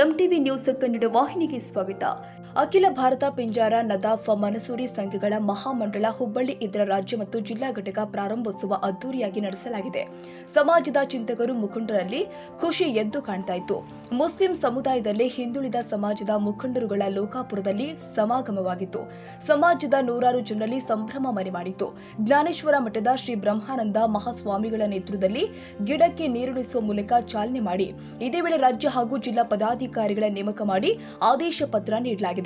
MTV news Kannada ವಾಹಿನಿಗೆ ಸ್ವಾಗತ. ಅಖಿಲ ಭಾರತ ಪಿಂಜಾರ ನದಾಫ್ ಮನಸೂರಿ ಸಂಘಗಳ ಮಹಾಮಂಡಳ ಹುಬ್ಬಳ್ಳಿ ಇದರ ರಾಜ್ಯ ಮತ್ತು ಜಿಲ್ಲಾ ಘಟಕ ಪ್ರಾರಂಭೋತ್ಸವ ಅದ್ದೂರಿಯಾಗಿ ನಡೆಸಲಾಗಿದೆ. ಸಮಾಜದ ಚಿಂತಕರು ಮುಖಂಡರಲ್ಲಿ ಖುಷಿ ಎದ್ದು ಕಾಣ್ತಾ ಇತ್ತು. ಮುಸ್ಲಿಂ ಸಮುದಾಯದಲ್ಲಿ ಹಿಂದುಳಿದ ಸಮಾಜದ ಮುಖಂಡರುಗಳ ಲೋಕಾಪುರದಲ್ಲಿ ಸಮಾಗಮವಾಗಿತ್ತು. ಸಮಾಜದ ನೂರಾರು ಜನರಲ್ಲಿ ಸಂಭ್ರಮ ಮನೆ ಮಾಡಿತು. ಜ್ಞಾನೇಶ್ವರ ಮಠದ ಶ್ರೀ ಬ್ರಹ್ಮಾನಂದ ಮಹಾಸ್ವಾಮಿಗಳ ನೇತೃತ್ವದಲ್ಲಿ ಗಿಡಕ್ಕೆ ನೀರುಣಿಸುವ ಮೂಲಕ ಚಾಲನೆ ಮಾಡಿ ಇದೇ ವೇಳೆ ರಾಜ್ಯ ಹಾಗೂ ಜಿಲ್ಲಾ ಪದಾಧಿಕಾರಿಗಳ ನೇಮಕ ಮಾಡಿ ಆದೇಶ ಪತ್ರ ನೀಡಲಾಗಿದೆ.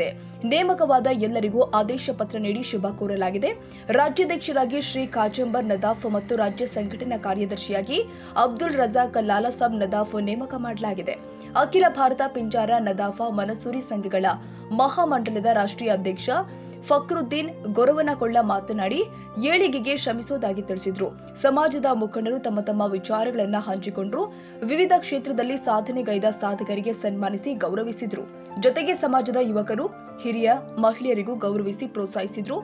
ನೇಮಕವಾದ ಎಲ್ಲರಿಗೂ ಆದೇಶ ಪತ್ರ ನೀಡಿ ಶುಭ ಕೋರಲಾಗಿದೆ. ರಾಜ್ಯಾಧ್ಯಕ್ಷರಾಗಿ ಶ್ರೀ ಕಾಜಂಬರ್ ನದಾಫ್ ಮತ್ತು ರಾಜ್ಯ ಸಂಘಟನಾ ಕಾರ್ಯದರ್ಶಿಯಾಗಿ ಅಬ್ದುಲ್ ರಜಾಕ್ ಲಾಲಾಸಾಬ್ ನದಾಫ್ ನೇಮಕ ಮಾಡಲಾಗಿದೆ. ಅಖಿಲ ಭಾರತ ಪಿಂಜಾರ ನದಾಫ ಮನಸೂರಿ ಸಂಘಗಳ ಮಹಾಮಂಡಲದ ರಾಷ್ಟ್ರೀಯ ಅಧ್ಯಕ್ಷ ಫಕ್ರುದ್ದೀನ್ ಗೊರವನಕೊಳ್ಳ ಮಾತನಾಡಿ ಏಳಿಗೆಗೆ ಶ್ರಮಿಸುವುದಾಗಿ ತಿಳಿಸಿದರು. ಸಮಾಜದ ಮುಖಂಡರು ತಮ್ಮ ತಮ್ಮ ವಿಚಾರಗಳನ್ನು ಹಂಚಿಕೊಂಡರು. ವಿವಿಧ ಕ್ಷೇತ್ರದಲ್ಲಿ ಸಾಧನೆಗೈದ ಸಾಧಕರಿಗೆ ಸನ್ಮಾನಿಸಿ ಗೌರವಿಸಿದರು. ಜೊತೆಗೆ ಸಮಾಜದ ಯುವಕರು, ಹಿರಿಯ ಮಹಿಳೆಯರಿಗೂ ಗೌರವಿಸಿ ಪ್ರೋತ್ಸಾಹಿಸಿದರು.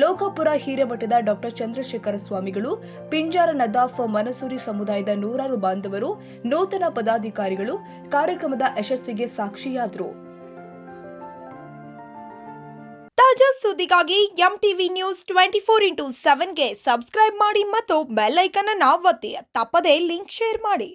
ಲೋಕಾಪುರ ಹಿರೇಮಠದ ಡಾ ಚಂದ್ರಶೇಖರ ಸ್ವಾಮಿಗಳು, ಪಿಂಜಾರ ನದಾಫ್ ಮನಸೂರಿ ಸಮುದಾಯದ ನೂರಾರು ಬಾಂಧವರು, ನೂತನ ಪದಾಧಿಕಾರಿಗಳು ಕಾರ್ಯಕ್ರಮದ ಯಶಸ್ಸಿಗೆ ಸಾಕ್ಷಿಯಾದರು. ತಾಜಾ ಸುದ್ದಿಗಾಗಿ ಎಂಟಿವಿ ನ್ಯೂಸ್ 24x7ಗೆ ಸಬ್ಸ್ಕ್ರೈಬ್ ಮಾಡಿ ಮತ್ತು ಬೆಲ್ ಐಕಾನ್ ಅನ್ನು ಒತ್ತಿ. ತಪ್ಪದೇ ಲಿಂಕ್ ಶೇರ್ ಮಾಡಿ.